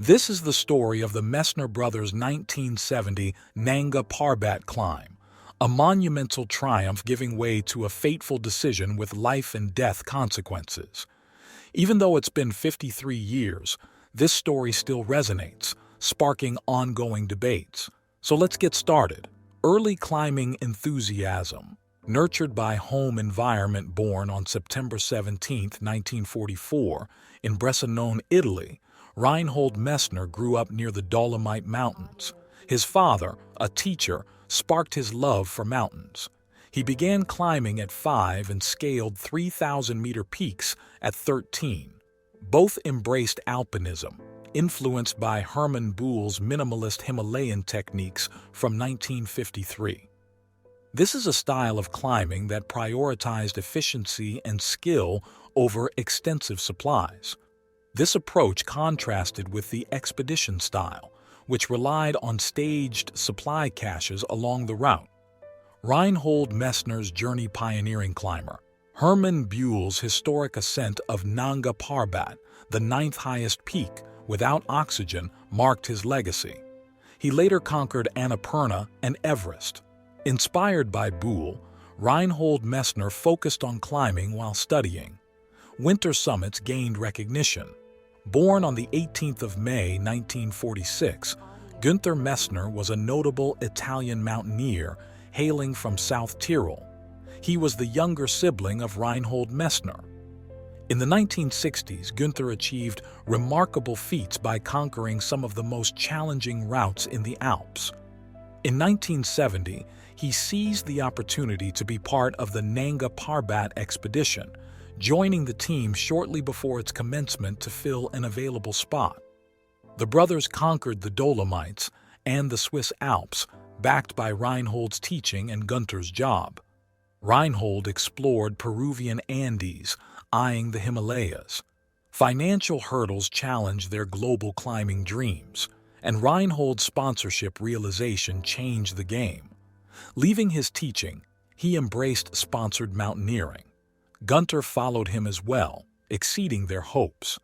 This is the story of the Messner brothers' 1970 Nanga Parbat climb, a monumental triumph giving way to a fateful decision with life and death consequences. Even though it's been 53 years, this story still resonates, sparking ongoing debates. So let's get started. Early climbing enthusiasm. Nurtured by home environment, born on September 17, 1944, in Bressanone, Italy, Reinhold Messner grew up near the Dolomite Mountains. His father, a teacher, sparked his love for mountains. He began climbing at 5 and scaled 3,000-meter peaks at 13. Both embraced alpinism, influenced by Hermann Buhl's minimalist Himalayan techniques from 1953. This is a style of climbing that prioritized efficiency and skill over extensive supplies. This approach contrasted with the expedition style, which relied on staged supply caches along the route. Reinhold Messner's journey pioneering climber. Hermann Buhl's historic ascent of Nanga Parbat, the 9th highest peak without oxygen, marked his legacy. He later conquered Annapurna and Everest. Inspired by Buhl, Reinhold Messner focused on climbing while studying. Winter summits gained recognition. Born on the 18th of May, 1946, Günther Messner was a notable Italian mountaineer hailing from South Tyrol. He was the younger sibling of Reinhold Messner. In the 1960s, Günther achieved remarkable feats by conquering some of the most challenging routes in the Alps. In 1970, he seized the opportunity to be part of the Nanga Parbat expedition, joining the team shortly before its commencement to fill an available spot. The brothers conquered the Dolomites and the Swiss Alps, backed by Reinhold's teaching and Günther's job. Reinhold explored Peruvian Andes, eyeing the Himalayas. Financial hurdles challenged their global climbing dreams, and Reinhold's sponsorship realization changed the game. Leaving his teaching, he embraced sponsored mountaineering. Günther followed him as well, exceeding their hopes.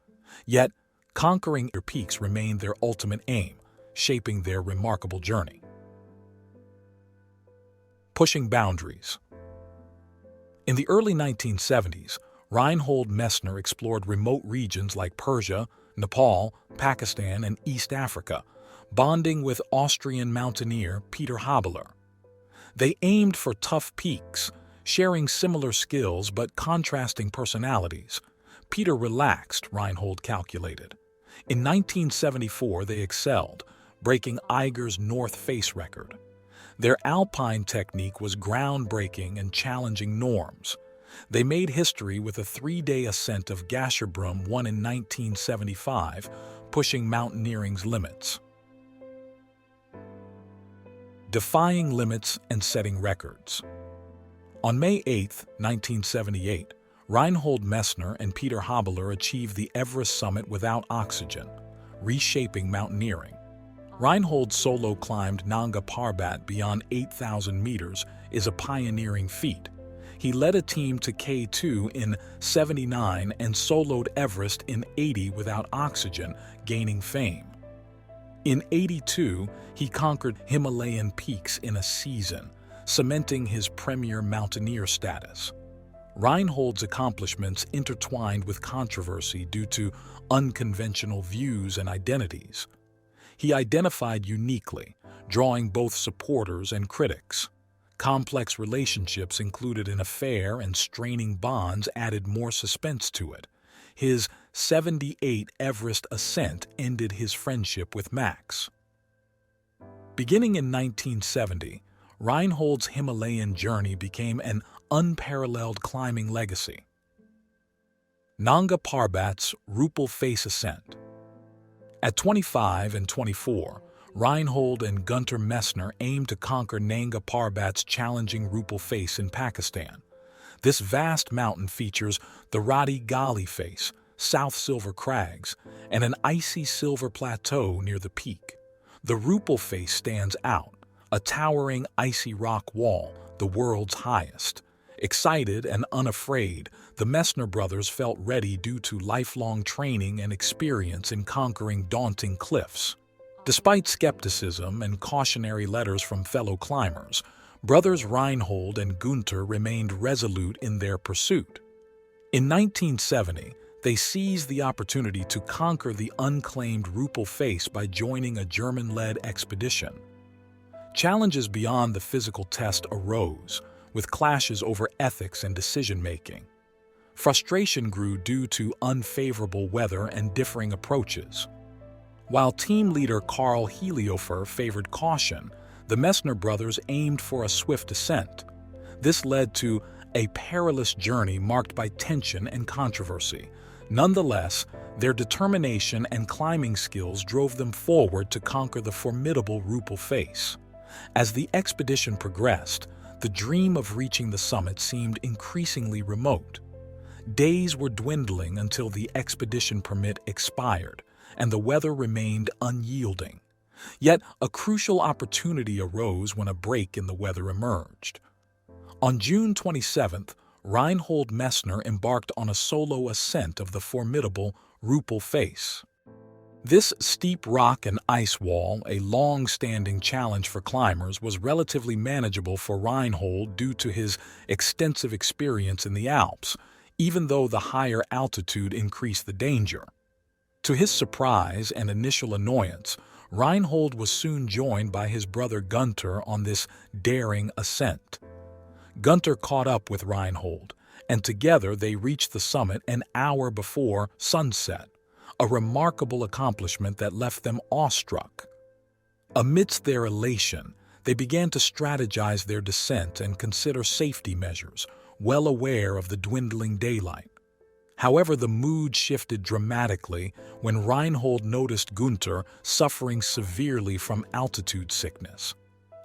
Yet, conquering their peaks remained their ultimate aim, shaping their remarkable journey. Pushing boundaries. In the early 1970s, Reinhold Messner explored remote regions like Persia, Nepal, Pakistan, and East Africa, bonding with Austrian mountaineer Peter Habeler. They aimed for tough peaks, sharing similar skills but contrasting personalities. Peter relaxed, Reinhold calculated. In 1974, they excelled, breaking Eiger's North Face record. Their alpine technique was groundbreaking and challenging norms. They made history with a 3-day ascent of Gasherbrum won in 1975, pushing mountaineering's limits. Defying limits and setting records. On May 8, 1978, Reinhold Messner and Peter Habeler achieved the Everest summit without oxygen, reshaping mountaineering. Reinhold's solo climbed Nanga Parbat beyond 8,000 meters is a pioneering feat. He led a team to K2 in 79 and soloed Everest in 80 without oxygen, gaining fame. In 82, he conquered Himalayan peaks in a season, cementing his premier mountaineer status. Reinhold's accomplishments intertwined with controversy due to unconventional views and identities. He identified uniquely, drawing both supporters and critics. Complex relationships included an affair, and straining bonds added more suspense to it. His 78 Everest ascent ended his friendship with Max. Beginning in 1970, Reinhold's Himalayan journey became an unparalleled climbing legacy. Nanga Parbat's Rupel Face Ascent. At 25 and 24, Reinhold and Günther Messner aimed to conquer Nanga Parbat's challenging Rupel Face in Pakistan. This vast mountain features the Radi Gali Face, South Silver Crags, and an icy silver plateau near the peak. The Rupel Face stands out, a towering icy rock wall, the world's highest, Excited and unafraid, the Messner brothers felt ready due to lifelong training and experience in conquering daunting cliffs. Despite skepticism and cautionary letters from fellow climbers, brothers Reinhold and Gunther remained resolute in their pursuit. In 1970, they seized the opportunity to conquer the unclaimed Ruppel Face by joining a German-led expedition. Challenges beyond the physical test arose, with clashes over ethics and decision-making. Frustration grew due to unfavorable weather and differing approaches. While team leader Karl Heliofer favored caution, the Messner brothers aimed for a swift ascent. This led to a perilous journey marked by tension and controversy. Nonetheless, their determination and climbing skills drove them forward to conquer the formidable Ruppel Face. As the expedition progressed, the dream of reaching the summit seemed increasingly remote. Days were dwindling until the expedition permit expired, and the weather remained unyielding. Yet a crucial opportunity arose when a break in the weather emerged. On June 27th, Reinhold Messner embarked on a solo ascent of the formidable Ruppel Face. This steep rock and ice wall, a long-standing challenge for climbers, was relatively manageable for Reinhold due to his extensive experience in the Alps, even though the higher altitude increased the danger. To his surprise and initial annoyance, Reinhold was soon joined by his brother Gunther on this daring ascent. Gunther caught up with Reinhold, and together they reached the summit an hour before sunset, a remarkable accomplishment that left them awestruck. Amidst their elation, they began to strategize their descent and consider safety measures, well aware of the dwindling daylight. However, the mood shifted dramatically when Reinhold noticed Gunther suffering severely from altitude sickness.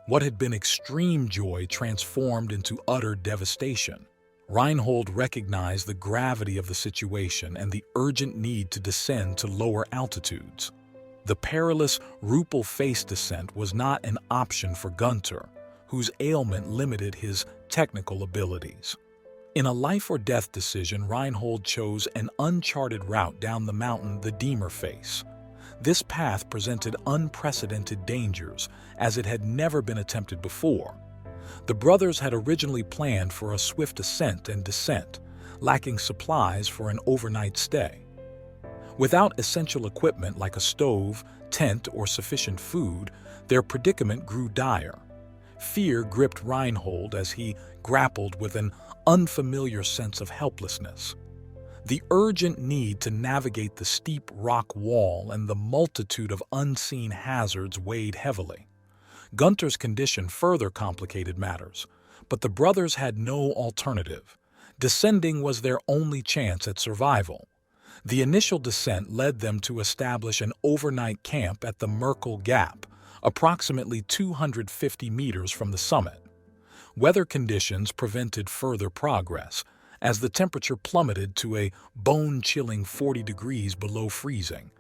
What had been extreme joy transformed into utter devastation. Reinhold recognized the gravity of the situation and the urgent need to descend to lower altitudes. The perilous Ruppel Face descent was not an option for Gunther, whose ailment limited his technical abilities. In a life-or-death decision, Reinhold chose an uncharted route down the mountain, the Diemer Face. This path presented unprecedented dangers, as it had never been attempted before. The brothers had originally planned for a swift ascent and descent, lacking supplies for an overnight stay. Without essential equipment like a stove, tent, or sufficient food, their predicament grew dire. Fear gripped Reinhold as he grappled with an unfamiliar sense of helplessness. The urgent need to navigate the steep rock wall and the multitude of unseen hazards weighed heavily. Gunther's condition further complicated matters, but the brothers had no alternative. Descending was their only chance at survival. The initial descent led them to establish an overnight camp at the Merkel Gap, approximately 250 meters from the summit. Weather conditions prevented further progress, as the temperature plummeted to a bone-chilling 40 degrees below freezing.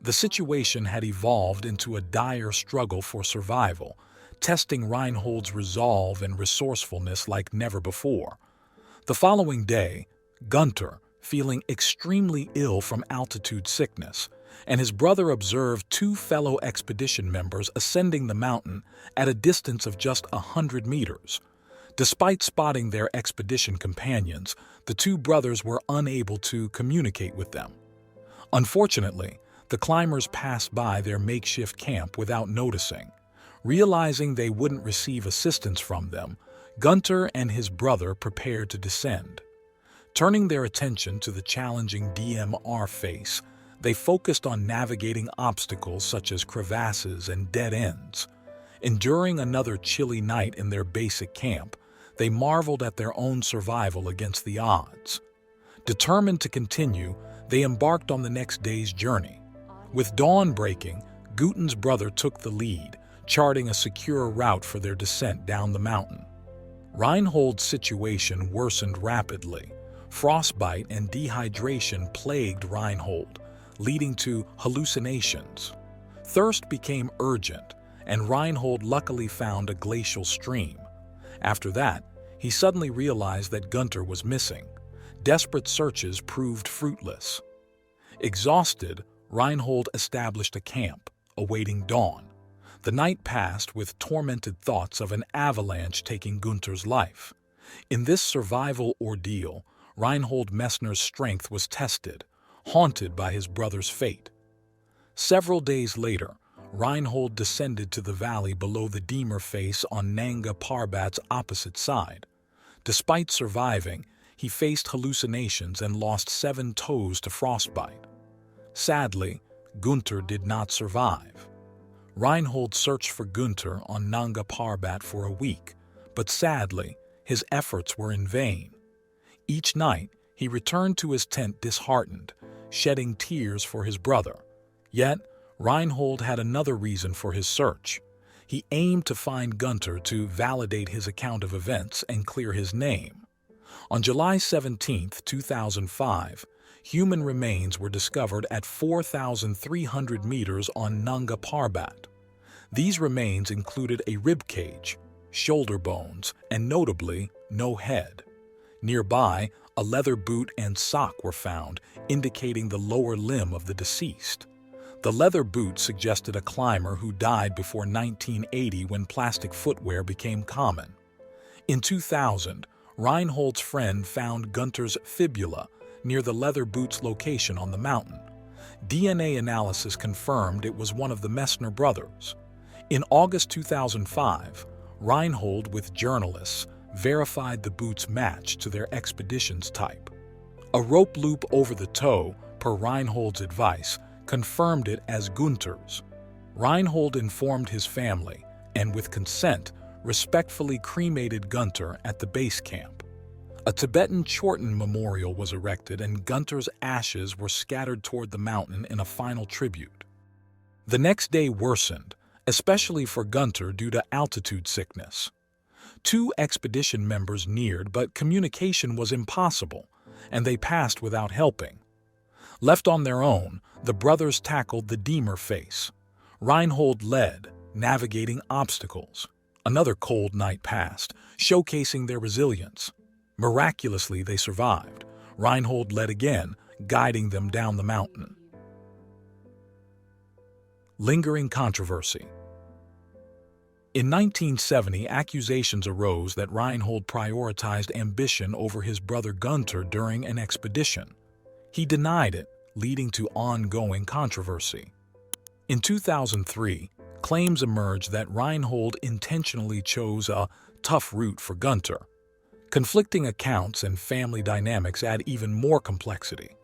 The situation had evolved into a dire struggle for survival, testing Reinhold's resolve and resourcefulness like never before. The following day, Gunther, feeling extremely ill from altitude sickness, and his brother observed two fellow expedition members ascending the mountain at a distance of just 100 meters. Despite spotting their expedition companions, the two brothers were unable to communicate with them. Unfortunately, the climbers passed by their makeshift camp without noticing. Realizing they wouldn't receive assistance from them, Gunther and his brother prepared to descend. Turning their attention to the challenging DMR face, they focused on navigating obstacles such as crevasses and dead ends. Enduring another chilly night in their basic camp, they marveled at their own survival against the odds. Determined to continue, they embarked on the next day's journey. With dawn breaking, Guten's brother took the lead, charting a secure route for their descent down the mountain. Reinhold's situation worsened rapidly. Frostbite and dehydration plagued Reinhold, leading to hallucinations. Thirst became urgent, and Reinhold luckily found a glacial stream. After that, he suddenly realized that Gunther was missing. Desperate searches proved fruitless. Exhausted, Reinhold established a camp, awaiting dawn. The night passed with tormented thoughts of an avalanche taking Gunther's life. In this survival ordeal, Reinhold Messner's strength was tested, haunted by his brother's fate. Several days later, Reinhold descended to the valley below the Diemer face on Nanga Parbat's opposite side. Despite surviving, he faced hallucinations and lost 7 toes to frostbite. Sadly, Gunther did not survive. Reinhold searched for Gunther on Nanga Parbat for a week, but sadly, his efforts were in vain. Each night, he returned to his tent disheartened, shedding tears for his brother. Yet, Reinhold had another reason for his search. He aimed to find Gunther to validate his account of events and clear his name. On July 17, 2005, human remains were discovered at 4,300 meters on Nanga Parbat. These remains included a rib cage, shoulder bones, and notably, no head. Nearby, a leather boot and sock were found, indicating the lower limb of the deceased. The leather boot suggested a climber who died before 1980 when plastic footwear became common. In 2000, Reinhold's friend found Gunther's fibula near the leather boot's location on the mountain. DNA analysis confirmed it was one of the Messner brothers. In August 2005, Reinhold, with journalists, verified the boot's match to their expedition's type. A rope loop over the toe, per Reinhold's advice, confirmed it as Gunther's. Reinhold informed his family and, with consent, respectfully cremated Gunther at the base camp. A Tibetan Chorten memorial was erected and Gunther's ashes were scattered toward the mountain in a final tribute. The next day worsened, especially for Gunther due to altitude sickness. 2 expedition members neared, but communication was impossible, and they passed without helping. Left on their own, the brothers tackled the Diemer face. Reinhold led, navigating obstacles. Another cold night passed, showcasing their resilience. Miraculously, they survived. Reinhold led again, guiding them down the mountain. Lingering controversy. In 1970, accusations arose that Reinhold prioritized ambition over his brother Gunther during an expedition. He denied it, leading to ongoing controversy. In 2003, claims emerged that Reinhold intentionally chose a tough route for Gunther. Conflicting accounts and family dynamics add even more complexity.